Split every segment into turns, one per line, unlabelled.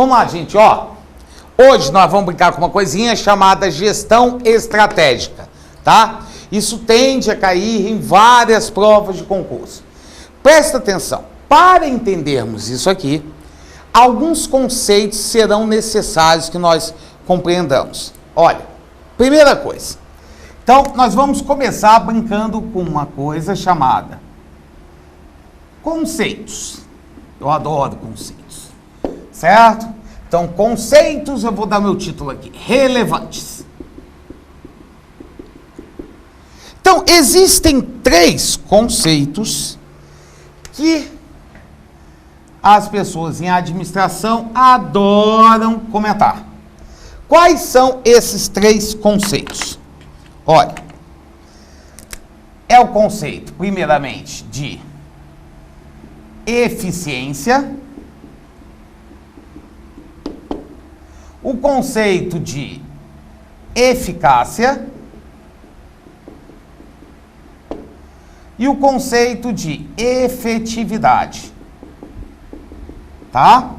Vamos lá, gente, ó. Hoje nós vamos brincar com uma coisinha chamada gestão estratégica, tá? Isso tende a cair em várias provas de concurso. Presta atenção. Para entendermos isso aqui, alguns conceitos serão necessários que nós compreendamos. Olha, primeira coisa. Então, nós vamos começar brincando com uma coisa chamada conceitos. Eu adoro conceitos, certo? Então, conceitos, eu vou dar meu título aqui, relevantes. Então, existem 3 conceitos que as pessoas em administração adoram comentar. Quais são esses 3 conceitos? Olha, é o conceito, primeiramente, de eficiência, o conceito de eficácia e o conceito de efetividade. Tá?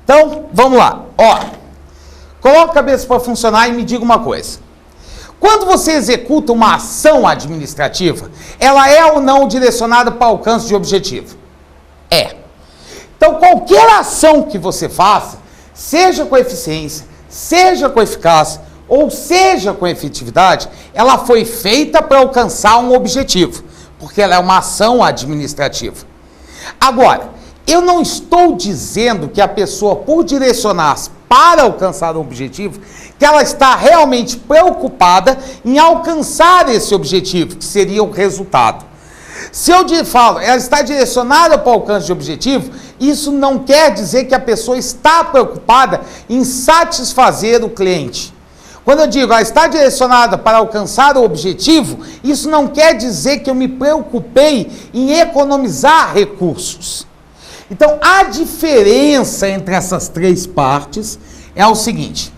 Então, vamos lá. Ó, coloca a cabeça para funcionar e me diga uma coisa. Quando você executa uma ação administrativa, ela é ou não direcionada para o alcance de objetivo? É. Então, qualquer ação que você faça, seja com eficiência, seja com eficácia, ou seja com efetividade, ela foi feita para alcançar um objetivo, porque ela é uma ação administrativa. Agora, eu não estou dizendo que a pessoa, por direcionar para alcançar o objetivo, que ela está realmente preocupada em alcançar esse objetivo, que seria o resultado. Se eu falo, ela está direcionada para o alcance de objetivo, isso não quer dizer que a pessoa está preocupada em satisfazer o cliente. Quando eu digo, ela está direcionada para alcançar o objetivo, isso não quer dizer que eu me preocupei em economizar recursos. Então, a diferença entre essas 3 partes é o seguinte,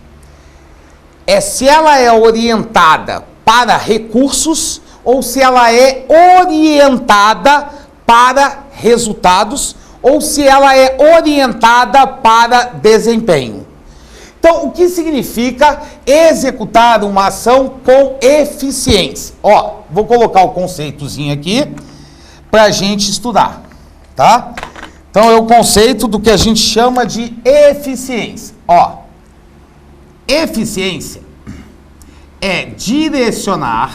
é se ela é orientada para recursos ou se ela é orientada para resultados ou se ela é orientada para desempenho. Então, o que significa executar uma ação com eficiência? Ó, vou colocar o conceitozinho aqui para a gente estudar, tá? Então, é o conceito do que a gente chama de eficiência. Ó, eficiência é direcionar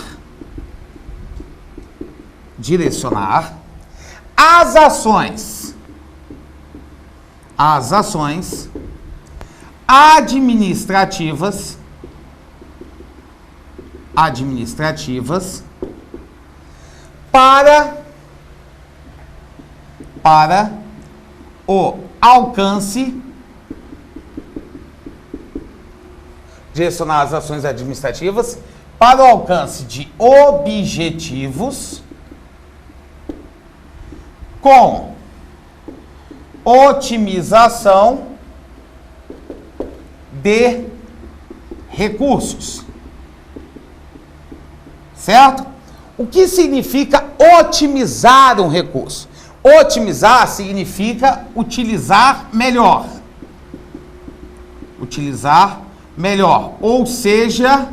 as ações administrativas para o alcance, direcionar as ações administrativas para o alcance de objetivos com otimização de recursos. Certo? O que significa otimizar um recurso? Otimizar significa utilizar melhor. Utilizar melhor. Ou seja,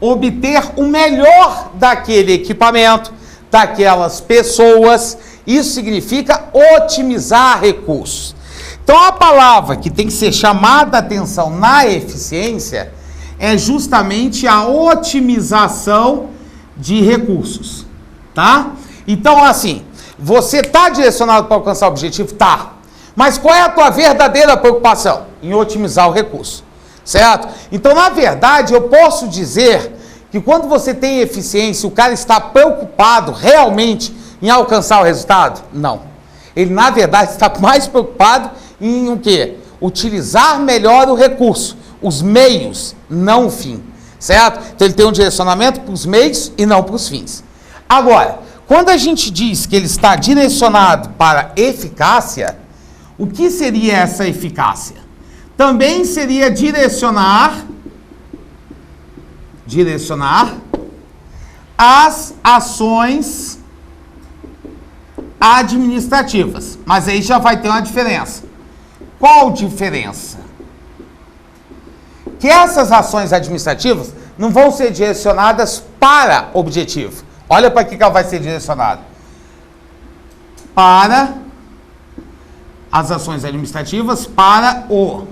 obter o melhor daquele equipamento, daquelas pessoas. Isso significa otimizar recursos. Então, a palavra que tem que ser chamada a atenção na eficiência é justamente a otimização de recursos, tá? Então, assim, você está direcionado para alcançar o objetivo? Tá. Mas qual é a tua verdadeira preocupação? Em otimizar o recurso, certo? Então, na verdade, eu posso dizer que quando você tem eficiência, o cara está preocupado realmente em alcançar o resultado? Não. Ele, na verdade, está mais preocupado em o quê? Utilizar melhor o recurso, os meios, não o fim, certo? Então, ele tem um direcionamento para os meios e não para os fins. Agora, quando a gente diz que ele está direcionado para eficácia, o que seria essa eficácia? Também seria direcionar as ações administrativas. Mas aí já vai ter uma diferença. Qual a diferença? Que essas ações administrativas não vão ser direcionadas para objetivo. Olha para que ela vai ser direcionada. Para as ações administrativas, para o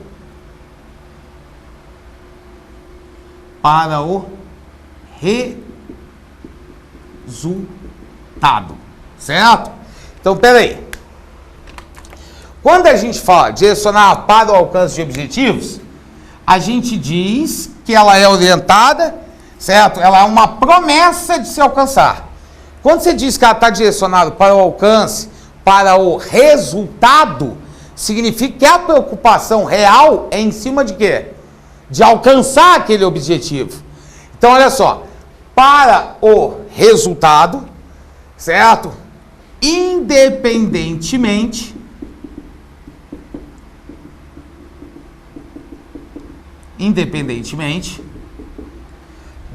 resultado. Certo? Então, peraí. Quando a gente fala direcionar para o alcance de objetivos, a gente diz que ela é orientada, certo? Ela é uma promessa de se alcançar. Quando você diz que ela está direcionada para o alcance, para o resultado, significa que a preocupação real é em cima de quê? De alcançar aquele objetivo. Então, olha só. Para o resultado, certo? Independentemente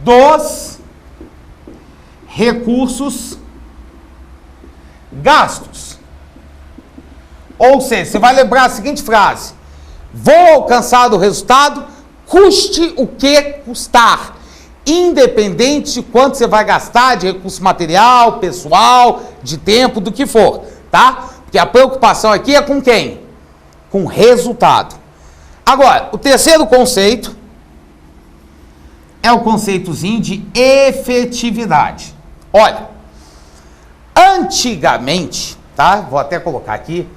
dos recursos gastos. Ou seja, você vai lembrar a seguinte frase: vou alcançar o resultado, custe o que custar, independente de quanto você vai gastar de recurso material, pessoal, de tempo, do que for, tá? Porque a preocupação aqui é com quem? Com resultado. Agora, o terceiro conceito é o conceitozinho de efetividade. Olha, antigamente, tá? Vou até colocar aqui.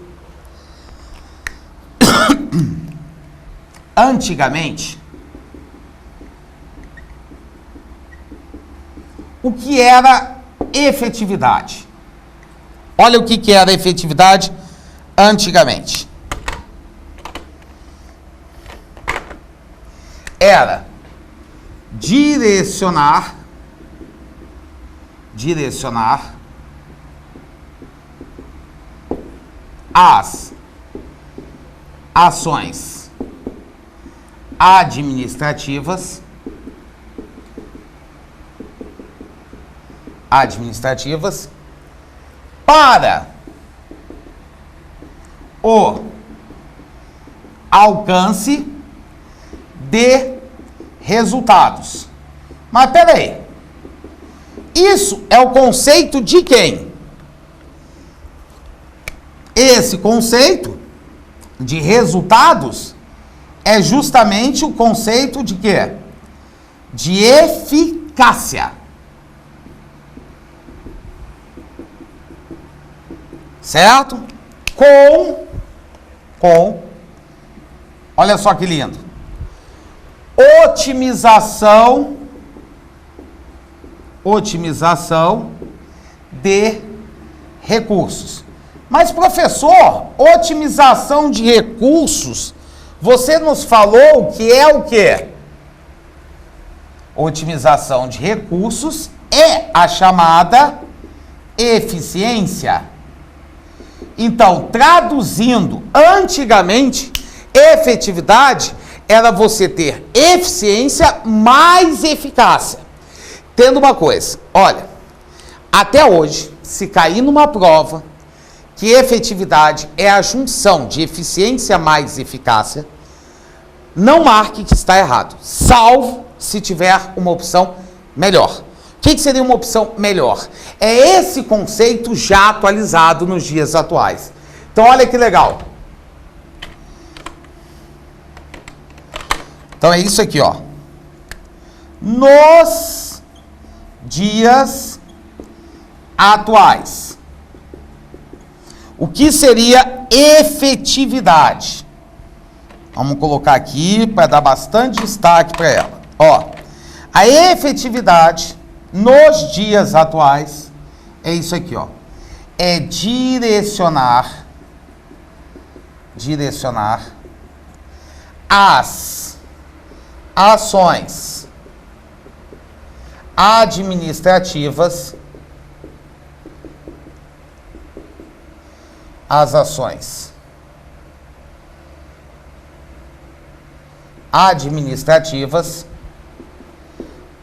Antigamente, o que era efetividade? Olha o que era efetividade antigamente. Era direcionar as ações administrativas para o alcance de resultados. Mas peraí, isso é o conceito de quem? Esse conceito de resultados é justamente o conceito de quê? De eficácia. Certo? Olha só que lindo. Otimização de recursos. Mas, professor, otimização de recursos, você nos falou que é o quê? Otimização de recursos é a chamada eficiência. Então, traduzindo, antigamente, efetividade era você ter eficiência mais eficácia. Tendo uma coisa, olha, até hoje, se cair numa prova que efetividade é a junção de eficiência mais eficácia, não marque que está errado, salvo se tiver uma opção melhor. O que seria uma opção melhor? É esse conceito já atualizado nos dias atuais. Então, olha que legal. Então, é isso aqui, ó. Nos dias atuais, o que seria efetividade? Vamos colocar aqui para dar bastante destaque para ela. Ó, a efetividade nos dias atuais é isso aqui, ó. É direcionar as ações administrativas,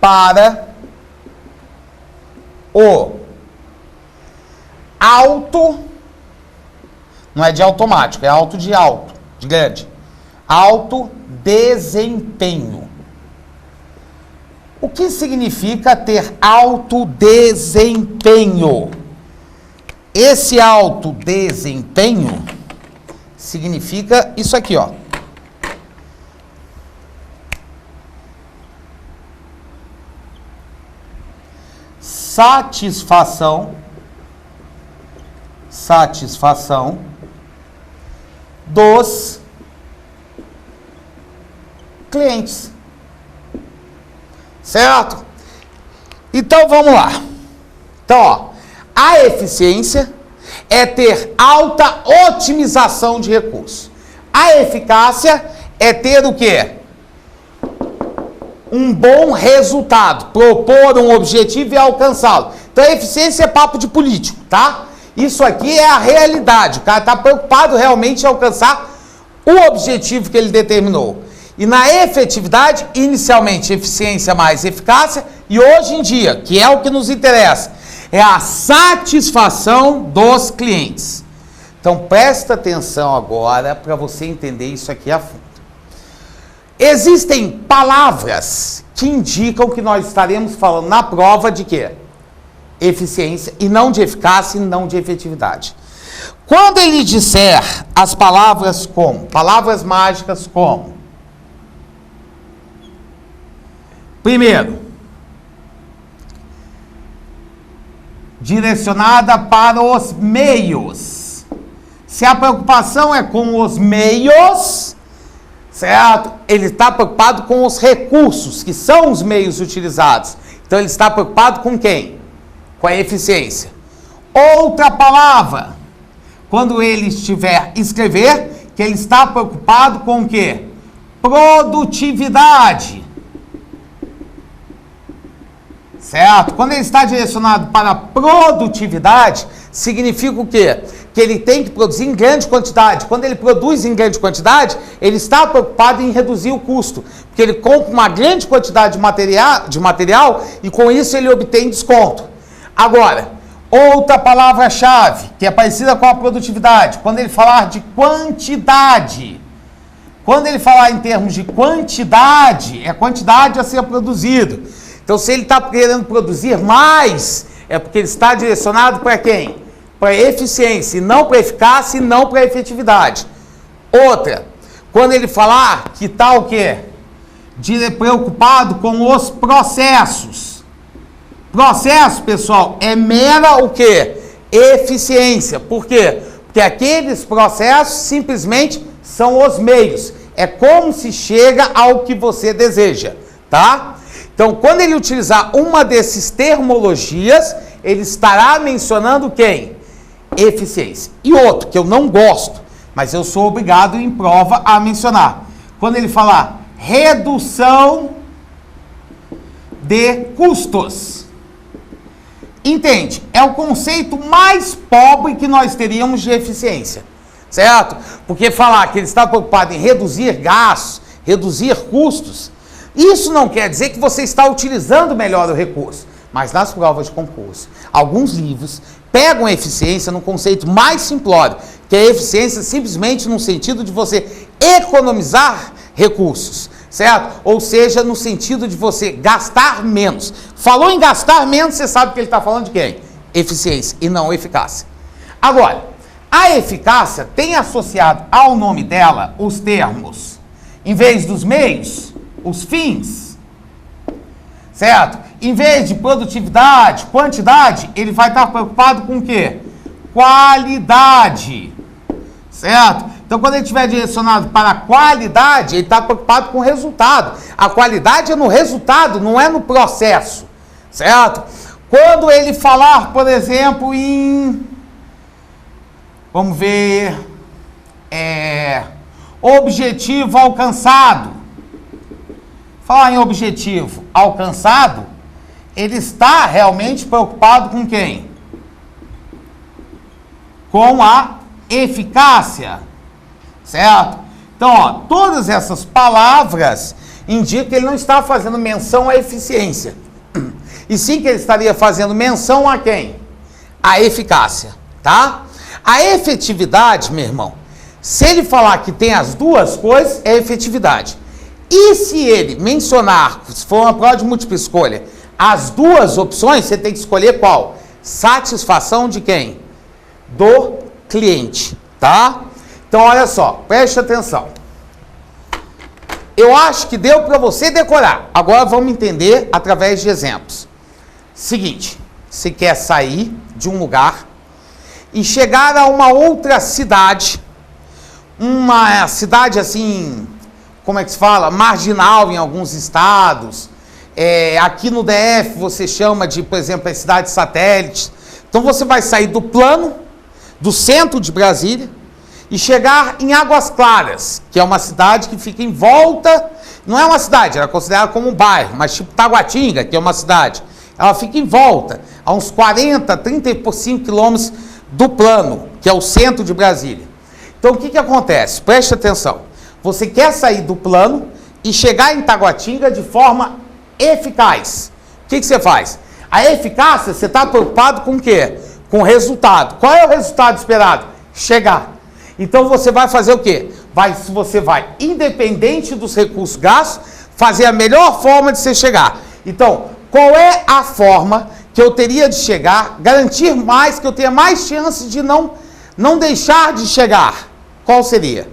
para o alto, não é de automático, é alto de grande. Alto desempenho. O que significa ter alto desempenho? Esse alto desempenho significa isso aqui, ó. Satisfação dos clientes. Certo? Então vamos lá. Então, ó, a eficiência é ter alta otimização de recursos. A eficácia é ter o quê? Um bom resultado, propor um objetivo e alcançá-lo. Então a eficiência é papo de político, tá? Isso aqui é a realidade. O cara está preocupado realmente em alcançar o objetivo que ele determinou. E na efetividade, inicialmente, eficiência mais eficácia, e hoje em dia, que é o que nos interessa, é a satisfação dos clientes. Então presta atenção agora para você entender isso aqui a fundo. Existem palavras que indicam que nós estaremos falando na prova de quê? Eficiência, e não de eficácia e não de efetividade. Quando ele disser as palavras como, palavras mágicas como, primeiro, direcionada para os meios. Se a preocupação é com os meios, certo? Ele está preocupado com os recursos, que são os meios utilizados. Então ele está preocupado com quem? Com a eficiência. Outra palavra, quando ele estiver escrever, que ele está preocupado com o quê? Produtividade. Certo? Quando ele está direcionado para a produtividade, significa o quê? Que ele tem que produzir em grande quantidade. Quando ele produz em grande quantidade, ele está preocupado em reduzir o custo. Porque ele compra uma grande quantidade de material e com isso ele obtém desconto. Agora, outra palavra-chave, que é parecida com a produtividade, quando ele falar de quantidade. Quando ele falar em termos de quantidade, é quantidade a ser produzido. Então, se ele está querendo produzir mais, é porque ele está direcionado para quem? Para a eficiência, e não para a eficácia, e não para a efetividade. Outra, quando ele falar que está o quê? Preocupado com os processos. Processo, pessoal, é mera o quê? Eficiência. Por quê? Porque aqueles processos simplesmente são os meios. É como se chega ao que você deseja, tá? Então, quando ele utilizar uma desses termologias, ele estará mencionando quem? Eficiência. E outro, que eu não gosto, mas eu sou obrigado em prova a mencionar. Quando ele falar redução de custos. Entende? É o conceito mais pobre que nós teríamos de eficiência. Certo? Porque falar que ele está preocupado em reduzir gastos, reduzir custos, isso não quer dizer que você está utilizando melhor o recurso, mas nas provas de concurso, alguns livros pegam a eficiência num conceito mais simplório, que é a eficiência simplesmente no sentido de você economizar recursos, certo? Ou seja, no sentido de você gastar menos. Falou em gastar menos, você sabe que ele está falando de quem? Eficiência e não eficácia. Agora, a eficácia tem associado ao nome dela os termos, em vez dos meios, os fins, certo? Em vez de produtividade, quantidade, ele vai estar preocupado com o quê? Qualidade, certo? Então, quando ele estiver direcionado para a qualidade, ele está preocupado com o resultado. A qualidade é no resultado, não é no processo, certo? Quando ele falar, por exemplo, em... Vamos ver... objetivo alcançado. Falar em objetivo alcançado, ele está realmente preocupado com quem? Com a eficácia, certo? Então, ó, todas essas palavras indicam que ele não está fazendo menção à eficiência, e sim que ele estaria fazendo menção a quem? A eficácia, tá? A efetividade, meu irmão, Se ele falar que tem as duas coisas, é efetividade. E se ele mencionar, se for uma prova de múltipla escolha, as duas opções, você tem que escolher qual? Satisfação de quem? Do cliente, tá? Então, olha só, preste atenção. Eu acho que deu para você decorar. Agora vamos entender através de exemplos. Seguinte, você quer sair de um lugar e chegar a uma outra cidade, uma cidade assim, como é que se fala? Marginal em alguns estados. Aqui no DF você chama de, por exemplo, as cidades satélites. Então você vai sair do plano, do centro de Brasília, e chegar em Águas Claras, que é uma cidade que fica em volta, não é uma cidade, ela é considerada como um bairro, mas tipo Taguatinga, que é uma cidade, ela fica em volta, a uns 40, 35 quilômetros do plano, que é o centro de Brasília. Então o que acontece? Preste atenção, você quer sair do plano e chegar em Taguatinga de forma eficaz. O que você faz? A eficácia, você está preocupado com o quê? Com o resultado. Qual é o resultado esperado? Chegar. Então você vai fazer o quê? Você vai, independente dos recursos gastos, fazer a melhor forma de você chegar. Então, qual é a forma que eu teria de chegar, garantir mais, que eu tenha mais chance de não deixar de chegar? Qual seria?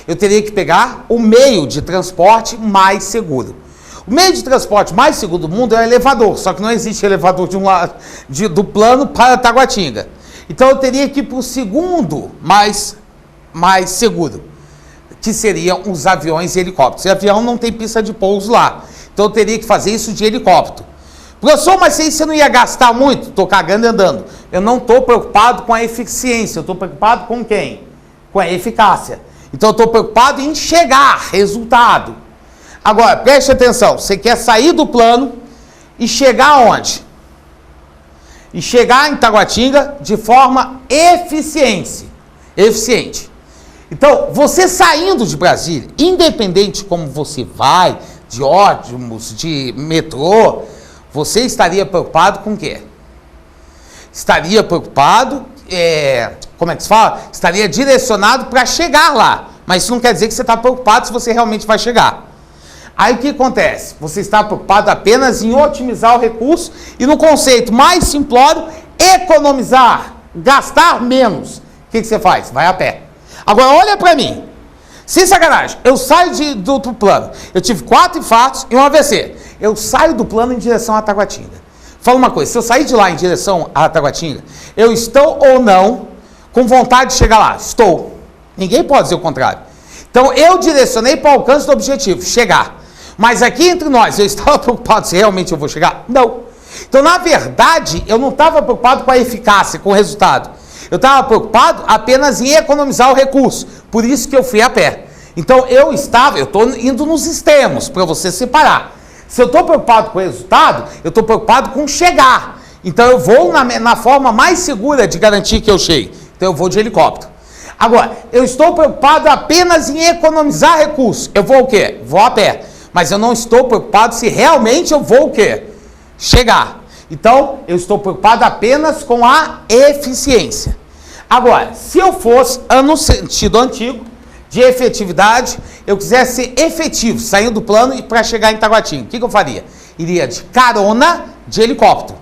Eu teria que pegar o meio de transporte mais seguro. O meio de transporte mais seguro do mundo é o elevador, só que não existe elevador do plano para Taguatinga. Então eu teria que ir para o segundo mais seguro, que seriam os aviões e helicópteros. E avião não tem pista de pouso lá, então eu teria que fazer isso de helicóptero. Professor, mas aí você não ia gastar muito? Estou cagando e andando. Eu não estou preocupado com a eficiência, eu estou preocupado com quem? Com a eficácia. Então eu estou preocupado em chegar, resultado. Agora, preste atenção, você quer sair do plano e chegar aonde? E chegar em Taguatinga de forma eficiente. Então, você saindo de Brasília, independente de como você vai, de ônibus, de metrô, você estaria preocupado com o quê? Estaria preocupado, como é que se fala? Estaria direcionado para chegar lá. Mas isso não quer dizer que você está preocupado se você realmente vai chegar. Aí o que acontece? Você está preocupado apenas em otimizar o recurso e no conceito mais simplório, economizar, gastar menos. O que você faz? Vai a pé. Agora olha para mim. Sem sacanagem, eu saio do outro plano. Eu tive 4 infartos e um AVC. Eu saio do plano em direção a Taguatinga. Fala uma coisa, se eu sair de lá em direção a Taguatinga, eu estou ou não com vontade de chegar lá? Estou. Ninguém pode dizer o contrário. Então eu direcionei para o alcance do objetivo, chegar. Mas aqui entre nós, eu estava preocupado se realmente eu vou chegar? Não. Então, na verdade, eu não estava preocupado com a eficácia, com o resultado. Eu estava preocupado apenas em economizar o recurso. Por isso que eu fui a pé. Então, eu estou indo nos extremos, para você separar. Se eu estou preocupado com o resultado, eu estou preocupado com chegar. Então, eu vou na forma mais segura de garantir que eu chegue. Então, eu vou de helicóptero. Agora, eu estou preocupado apenas em economizar recursos. Eu vou o quê? Vou a pé. Mas eu não estou preocupado se realmente eu vou o quê? Chegar. Então, eu estou preocupado apenas com a eficiência. Agora, se eu fosse, no sentido antigo, de efetividade, eu quisesse ser efetivo, saindo do plano e para chegar em Taguatinga, o que eu faria? Iria de carona de helicóptero.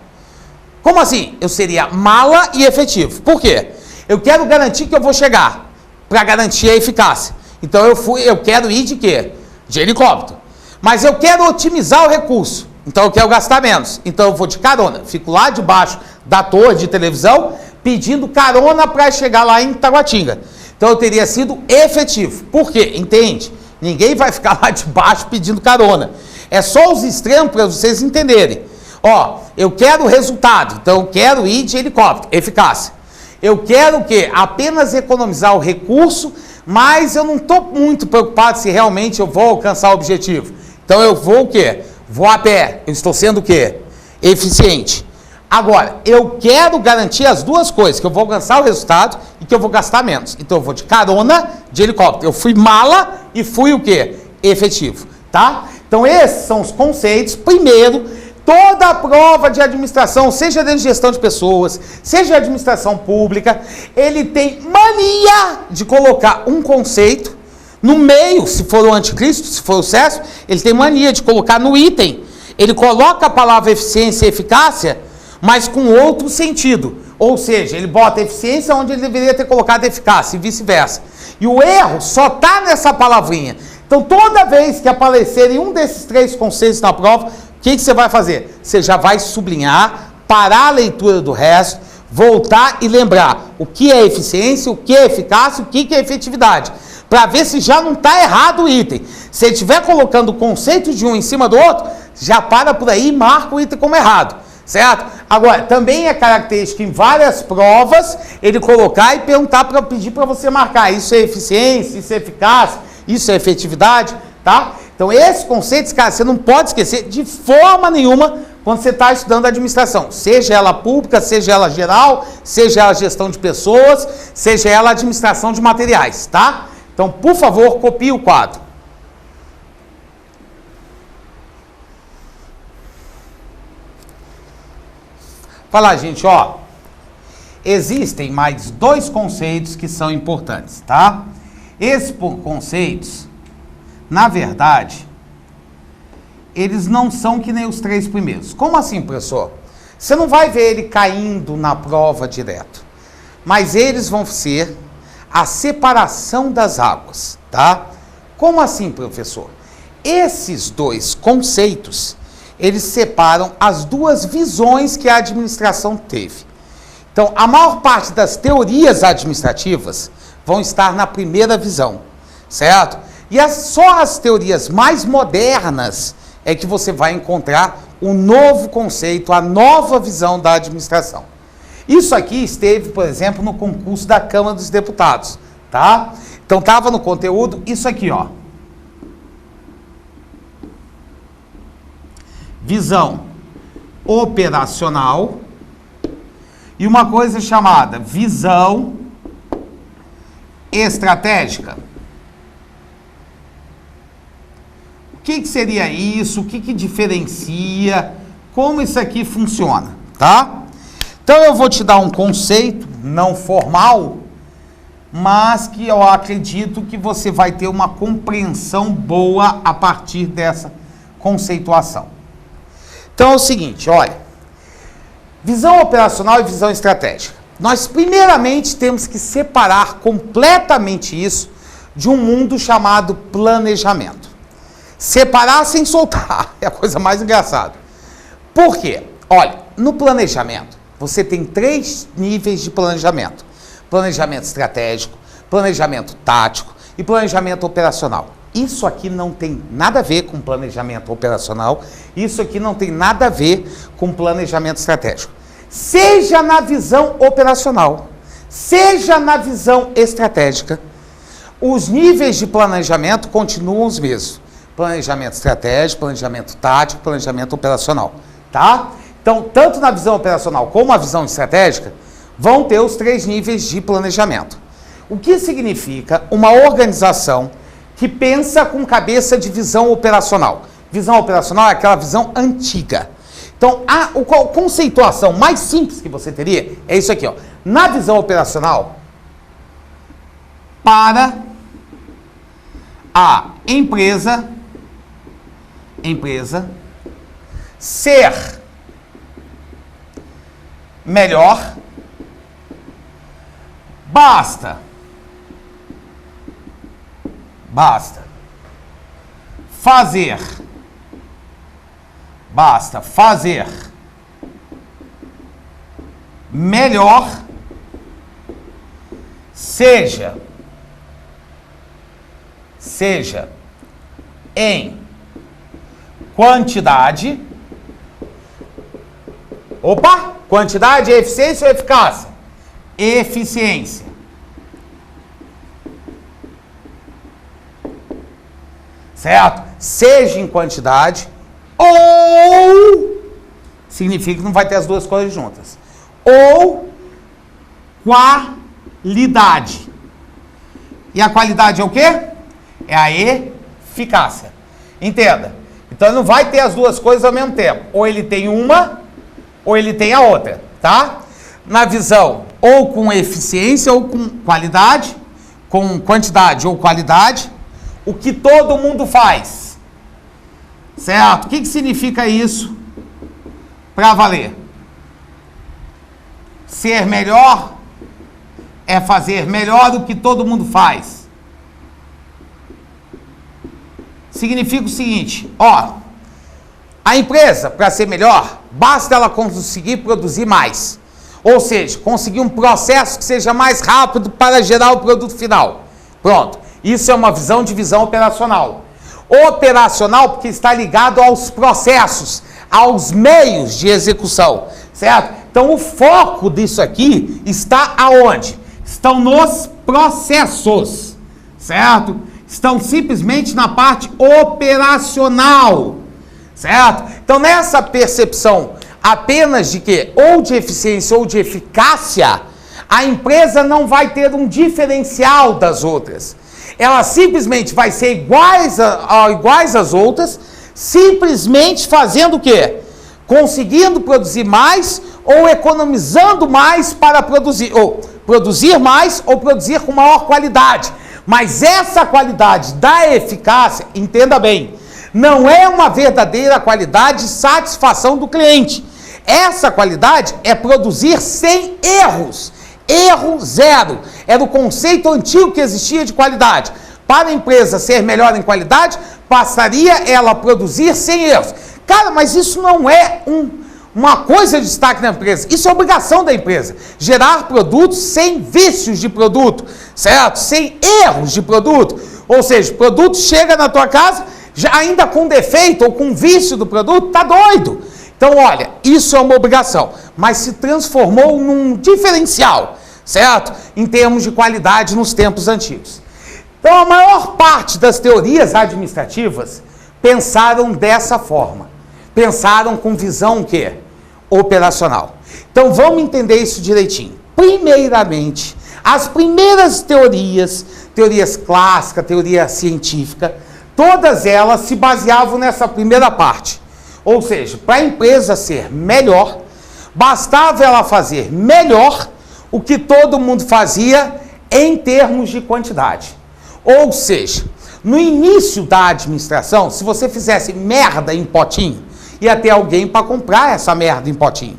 Como assim? Eu seria mala e efetivo. Por quê? Eu quero garantir que eu vou chegar, para garantir a eficácia. Então, eu quero ir de quê? De helicóptero. Mas eu quero otimizar o recurso, então eu quero gastar menos. Então eu vou de carona, fico lá debaixo da torre de televisão, pedindo carona para chegar lá em Taguatinga. Então eu teria sido efetivo. Por quê? Entende? Ninguém vai ficar lá debaixo pedindo carona. É só os extremos para vocês entenderem. Ó, eu quero o resultado, então eu quero ir de helicóptero, eficácia. Eu quero o quê? Apenas economizar o recurso, mas eu não estou muito preocupado se realmente eu vou alcançar o objetivo. Então eu vou o quê? Vou a pé. Eu estou sendo o quê? Eficiente. Agora, eu quero garantir as duas coisas, que eu vou alcançar o resultado e que eu vou gastar menos. Então eu vou de carona de helicóptero. Eu fui mala e fui o quê? Efetivo. Tá? Então esses são os conceitos. Primeiro, toda a prova de administração, seja de gestão de pessoas, seja de administração pública, ele tem mania de colocar um conceito no meio, se for o anticristo, se for o Césio, ele tem mania de colocar no item. Ele coloca a palavra eficiência e eficácia, mas com outro sentido. Ou seja, ele bota eficiência onde ele deveria ter colocado eficácia e vice-versa. E o erro só está nessa palavrinha. Então, toda vez que aparecer em um desses 3 conceitos na prova, o que você vai fazer? Você já vai sublinhar, parar a leitura do resto, voltar e lembrar o que é eficiência, o que é eficácia, o que é efetividade. Para ver se já não está errado o item. Se ele estiver colocando o conceito de um em cima do outro, já para por aí e marca o item como errado. Certo? Agora, também é característica em várias provas ele colocar e perguntar para pedir para você marcar. Isso é eficiência, isso é eficácia, isso é efetividade, tá? Então, esses conceitos, cara, você não pode esquecer de forma nenhuma quando você está estudando administração. Seja ela pública, seja ela geral, seja ela gestão de pessoas, seja ela administração de materiais, tá? Então, por favor, copie o quadro. Fala, gente, ó. Existem mais 2 conceitos que são importantes, tá? Esses conceitos, na verdade, eles não são que nem os 3 primeiros. Como assim, professor? Você não vai ver ele caindo na prova direto. Mas eles vão ser a separação das águas, tá? Como assim, professor? Esses 2 conceitos, eles separam as 2 visões que a administração teve. Então, a maior parte das teorias administrativas vão estar na primeira visão, certo? E só as teorias mais modernas é que você vai encontrar um novo conceito, a nova visão da administração. Isso aqui esteve, por exemplo, no concurso da Câmara dos Deputados, tá? Então, estava no conteúdo isso aqui, ó. Visão operacional e uma coisa chamada visão estratégica. O que seria isso? O que diferencia? Como isso aqui funciona, tá? Então eu vou te dar um conceito não formal, mas que eu acredito que você vai ter uma compreensão boa a partir dessa conceituação. Então é o seguinte, olha, visão operacional e visão estratégica. Nós primeiramente temos que separar completamente isso de um mundo chamado planejamento. Separar sem soltar, é a coisa mais engraçada. Por quê? Olha, no planejamento, você tem 3 níveis de planejamento. Planejamento estratégico, planejamento tático e planejamento operacional. Isso aqui não tem nada a ver com planejamento operacional, isso aqui não tem nada a ver com planejamento estratégico. Seja na visão operacional, seja na visão estratégica, os níveis de planejamento continuam os mesmos. Planejamento estratégico, planejamento tático, planejamento operacional, tá? Então, tanto na visão operacional como na visão estratégica, vão ter os 3 níveis de planejamento. O que significa uma organização que pensa com cabeça de visão operacional. Visão operacional é aquela visão antiga. Então, a conceituação mais simples que você teria é isso aqui, ó. Na visão operacional, para a empresa ser melhor, basta fazer melhor, seja em quantidade. Opa! Quantidade é eficiência ou eficácia? Eficiência. Certo? Seja em quantidade ou, significa que não vai ter as 2 coisas juntas, ou qualidade. E a qualidade é o quê? É a eficácia. Entenda. Então ele não vai ter as duas coisas ao mesmo tempo. Ou ele tem uma, ou ele tem a outra, tá? Na visão, ou com eficiência ou com qualidade, com quantidade ou qualidade, o que todo mundo faz. Certo? O que significa isso para valer? Ser melhor é fazer melhor do que todo mundo faz. Significa o seguinte, ó, a empresa, para ser melhor, basta ela conseguir produzir mais. Ou seja, conseguir um processo que seja mais rápido para gerar o produto final. Pronto. Isso é uma visão operacional. Operacional porque está ligado aos processos, aos meios de execução, certo? Então o foco disso aqui está aonde? Estão nos processos, certo? Estão simplesmente na parte operacional, certo? Então nessa percepção apenas de que ou de eficiência ou de eficácia, a empresa não vai ter um diferencial das outras. Ela simplesmente vai ser iguais às outras, simplesmente fazendo o quê? Conseguindo produzir mais ou economizando mais para produzir, ou produzir mais ou produzir com maior qualidade. Mas essa qualidade da eficácia, entenda bem, não é uma verdadeira qualidade de satisfação do cliente. Essa qualidade é produzir sem erros. Erro zero. Era o conceito antigo que existia de qualidade. Para a empresa ser melhor em qualidade, passaria ela a produzir sem erros. Cara, mas isso não é uma coisa de destaque na empresa. Isso é obrigação da empresa. Gerar produtos sem vícios de produto, certo? Sem erros de produto. Ou seja, o produto chega na tua casa, já ainda com defeito ou com vício do produto, tá doido. Então, olha, isso é uma obrigação, mas se transformou num diferencial, certo? Em termos de qualidade nos tempos antigos. Então, a maior parte das teorias administrativas pensaram dessa forma. Pensaram com visão o quê? Operacional. Então, vamos entender isso direitinho. Primeiramente, as primeiras teorias clássicas, teoria científica, todas elas se baseavam nessa primeira parte. Ou seja, para a empresa ser melhor, bastava ela fazer melhor o que todo mundo fazia em termos de quantidade. Ou seja, no início da administração, se você fizesse merda em potinho, ia ter alguém para comprar essa merda em potinho.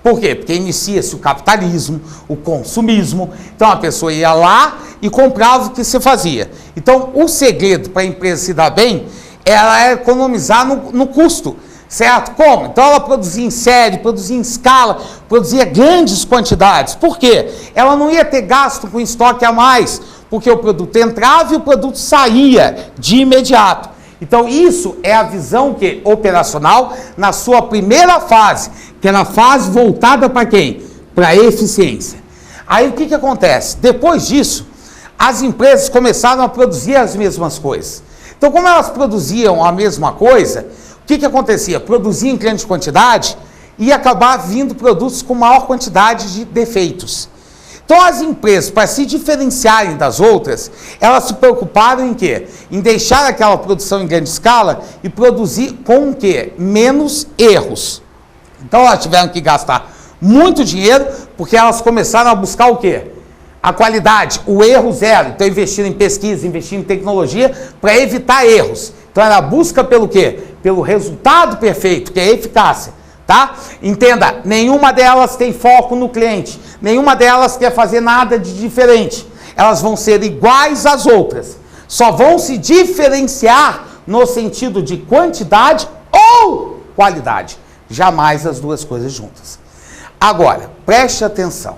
Por quê? Porque inicia-se o capitalismo, o consumismo, então a pessoa ia lá e comprava o que você fazia. Então o segredo para a empresa se dar bem era economizar no custo. Certo? Como? Então ela produzia em série, produzia em escala, produzia grandes quantidades. Por quê? Ela não ia ter gasto com estoque a mais, porque o produto entrava e o produto saía de imediato. Então isso é a visão operacional na sua primeira fase, que era a fase voltada para quem? Para a eficiência. Aí o que acontece? Depois disso, as empresas começaram a produzir as mesmas coisas. Então como elas produziam a mesma coisa, o que acontecia? Produzia em grande quantidade e ia acabar vindo produtos com maior quantidade de defeitos. Então as empresas, para se diferenciarem das outras, elas se preocuparam em quê? Em deixar aquela produção em grande escala e produzir com o quê? Menos erros. Então elas tiveram que gastar muito dinheiro porque elas começaram a buscar o quê? A qualidade, o erro zero. Então investindo em pesquisa, investindo em tecnologia para evitar erros. Então era a busca pelo quê? Pelo resultado perfeito, que é a eficácia, tá? Entenda, nenhuma delas tem foco no cliente, nenhuma delas quer fazer nada de diferente. Elas vão ser iguais às outras, só vão se diferenciar no sentido de quantidade ou qualidade, jamais as duas coisas juntas. Agora, preste atenção.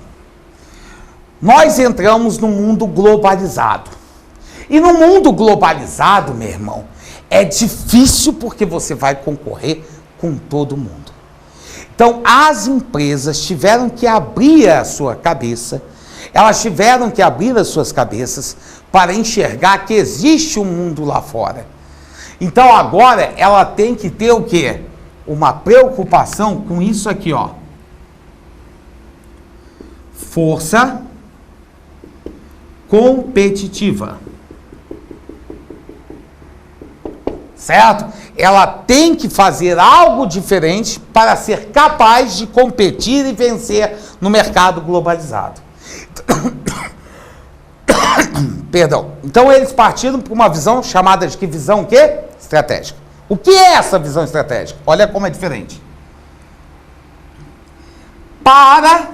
Nós entramos num mundo globalizado. E no mundo globalizado, meu irmão, é difícil porque você vai concorrer com todo mundo. Então, as empresas tiveram que abrir a sua cabeça, elas tiveram que abrir as suas cabeças para enxergar que existe um mundo lá fora. Então, agora, ela tem que ter o quê? Uma preocupação com isso aqui, ó. Força competitiva. certo? Ela tem que fazer algo diferente para ser capaz de competir e vencer no mercado globalizado. Perdão. Então eles partiram para uma visão chamada de que visão o quê? Estratégica. O que é essa visão estratégica? Olha como é diferente. Para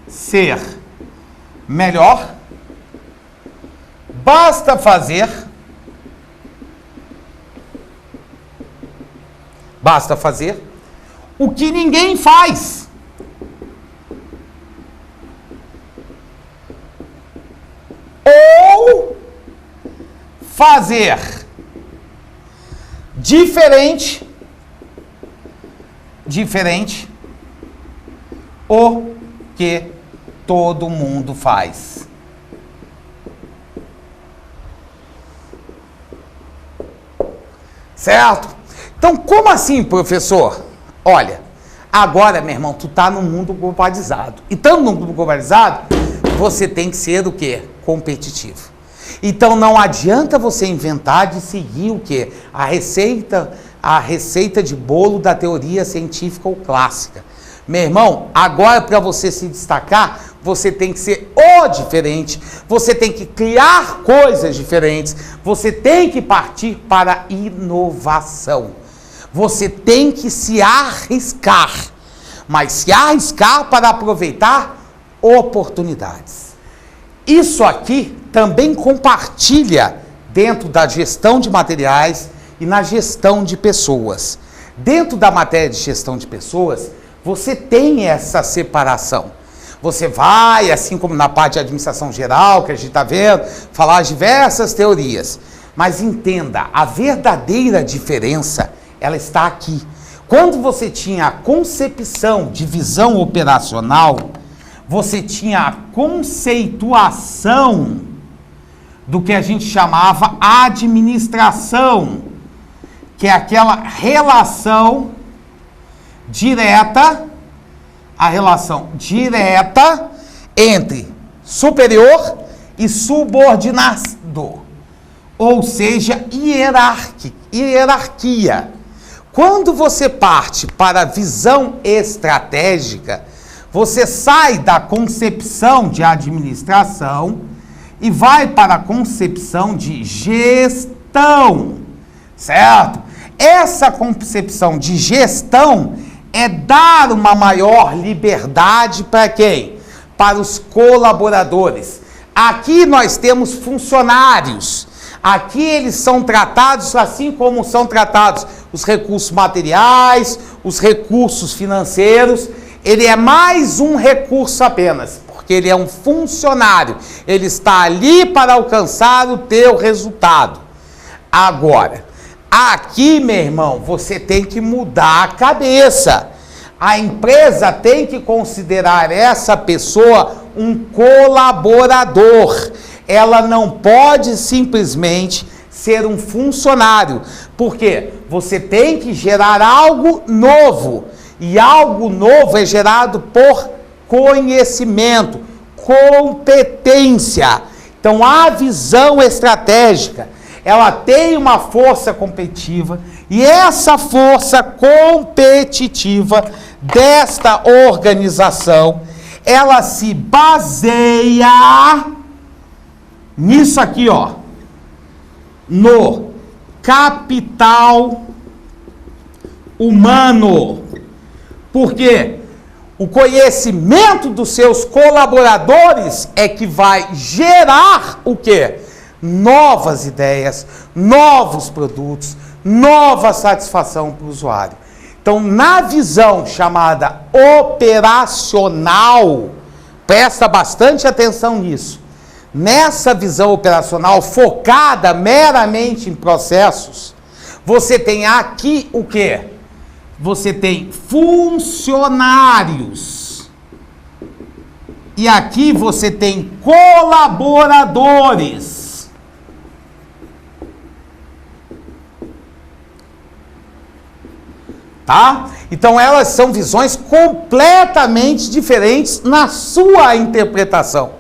ser melhor, basta fazer o que ninguém faz. Ou fazer diferente o que todo mundo faz. Certo? Então, como assim, professor? Olha, agora, meu irmão, tu tá no mundo globalizado. E estando no mundo globalizado, você tem que ser o quê? Competitivo. Então, não adianta você inventar de seguir o quê? A receita de bolo da teoria científica ou clássica. Meu irmão, agora para você se destacar, você tem que ser o diferente, você tem que criar coisas diferentes, você tem que partir para a inovação. Você tem que se arriscar, mas se arriscar para aproveitar oportunidades. Isso aqui também compartilha dentro da gestão de materiais e na gestão de pessoas. Dentro da matéria de gestão de pessoas, você tem essa separação. Você vai, assim como na parte de administração geral, que a gente está vendo, falar diversas teorias. Mas entenda, a verdadeira diferença, ela está aqui. Quando você tinha a concepção de visão operacional, você tinha a conceituação do que a gente chamava administração, que é aquela relação direta, entre superior e subordinado, ou seja, hierarquia. Quando você parte para a visão estratégica, você sai da concepção de administração e vai para a concepção de gestão, certo? Essa concepção de gestão é dar uma maior liberdade para quem? Para os colaboradores. Aqui nós temos funcionários. Aqui eles são tratados assim como são tratados os recursos materiais, os recursos financeiros. Ele é mais um recurso apenas, porque ele é um funcionário. Ele está ali para alcançar o teu resultado. Agora, aqui, meu irmão, você tem que mudar a cabeça. A empresa tem que considerar essa pessoa um colaborador. Ela não pode simplesmente ser um funcionário, porque você tem que gerar algo novo. E algo novo é gerado por conhecimento, competência. Então, a visão estratégica, ela tem uma força competitiva, e essa força competitiva desta organização, ela se baseia nisso aqui, ó, no capital humano. Porque o conhecimento dos seus colaboradores é que vai gerar o quê? Novas ideias, novos produtos, nova satisfação para o usuário. Então, na visão chamada operacional, presta bastante atenção nisso. Nessa visão operacional focada meramente em processos, você tem aqui o quê? Você tem funcionários. E aqui você tem colaboradores. Tá? Então elas são visões completamente diferentes na sua interpretação.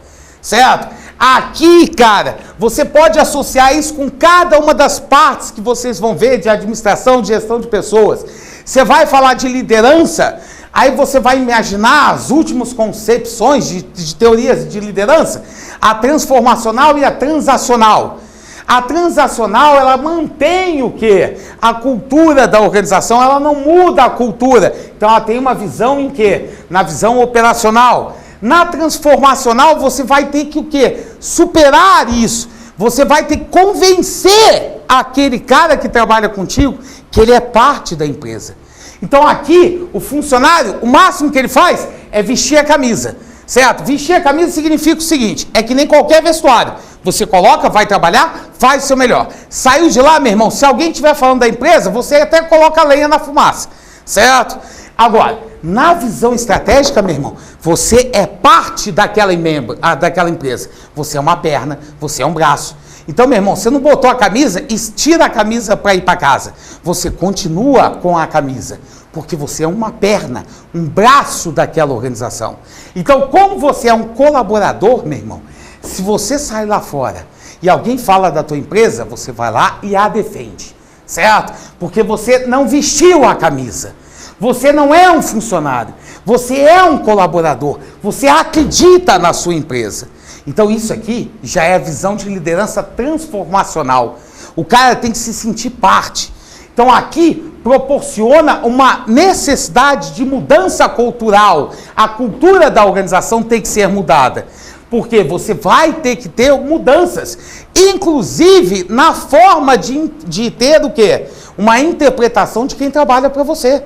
Certo? Aqui, cara, Você pode associar isso com cada uma das partes que vocês vão ver de administração, de gestão de pessoas. Você vai falar de liderança, aí você vai imaginar as últimas concepções de teorias de liderança, a transformacional e a transacional. A transacional, ela mantém o quê? A cultura da organização, ela não muda a cultura. Então, ela tem uma visão em quê? Na visão operacional. Na transformacional, você vai ter que o quê? Superar isso. Você vai ter que convencer aquele cara que trabalha contigo que ele é parte da empresa. Então, aqui, o funcionário, o máximo que ele faz é vestir a camisa. Certo? Vestir a camisa significa o seguinte, é que nem qualquer vestuário. Você coloca, vai trabalhar, faz o seu melhor. Saiu de lá, meu irmão, se alguém estiver falando da empresa, você até coloca a lenha na fumaça. Certo? Agora, na visão estratégica, meu irmão, você é parte daquela empresa. Você é uma perna, você é um braço. Então, meu irmão, você não botou a camisa, tira a camisa para ir para casa. Você continua com a camisa. Porque você é uma perna, um braço daquela organização. Então, como você é um colaborador, meu irmão, se você sai lá fora e alguém fala da tua empresa, você vai lá e a defende, certo? Porque você não vestiu a camisa. Você não é um funcionário, você é um colaborador, você acredita na sua empresa. Então, isso aqui já é a visão de liderança transformacional. O cara tem que se sentir parte. Então, aqui proporciona uma necessidade de mudança cultural. A cultura da organização tem que ser mudada. Porque você vai ter que ter mudanças. Inclusive, na forma de ter o quê? Uma interpretação de quem trabalha para você.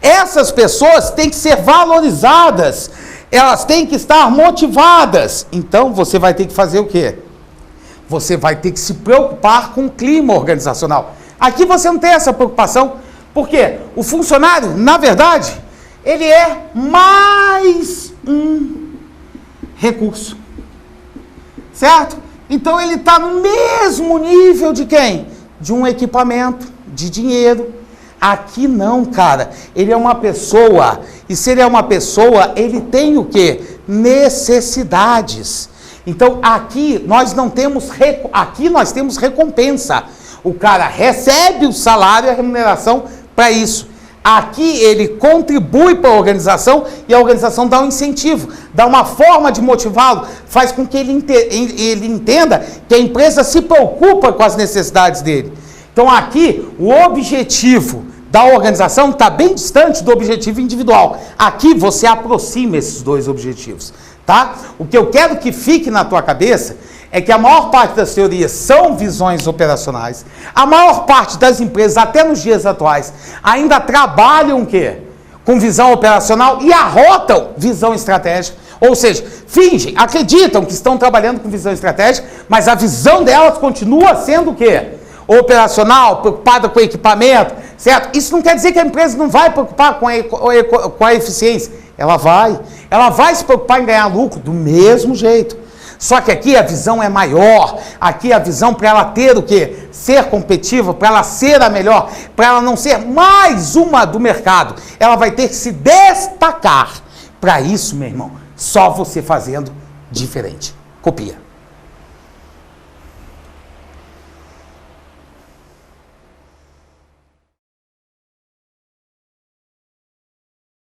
Essas pessoas têm que ser valorizadas. Elas têm que estar motivadas. Então, você vai ter que fazer o quê? Você vai ter que se preocupar com o clima organizacional. Aqui você não tem essa preocupação, porque o funcionário, na verdade, ele é mais um recurso, certo? Então ele está no mesmo nível de quem? De um equipamento, de dinheiro. Aqui não, cara, ele é uma pessoa, e se ele é uma pessoa, ele tem o quê? Necessidades. Então aqui nós não temos, aqui nós temos recompensa. O cara recebe o salário e a remuneração para isso. Aqui ele contribui para a organização e a organização dá um incentivo, dá uma forma de motivá-lo, faz com que ele entenda que a empresa se preocupa com as necessidades dele. Então aqui o objetivo da organização está bem distante do objetivo individual. Aqui você aproxima esses dois objetivos, tá? O que eu quero que fique na tua cabeça é que a maior parte das teorias são visões operacionais. A maior parte das empresas, até nos dias atuais, ainda trabalham o quê? Com visão operacional e arrotam visão estratégica. Ou seja, fingem, acreditam que estão trabalhando com visão estratégica, mas a visão delas continua sendo o quê? Operacional, preocupada com o equipamento, certo? Isso não quer dizer que a empresa não vai preocupar com a eficiência. Ela vai se preocupar em ganhar lucro do mesmo jeito. Só que aqui a visão é maior, aqui a visão para ela ter o quê? Ser competitiva, para ela ser a melhor, para ela não ser mais uma do mercado. Ela vai ter que se destacar. Para isso, meu irmão, só você fazendo diferente. Copia.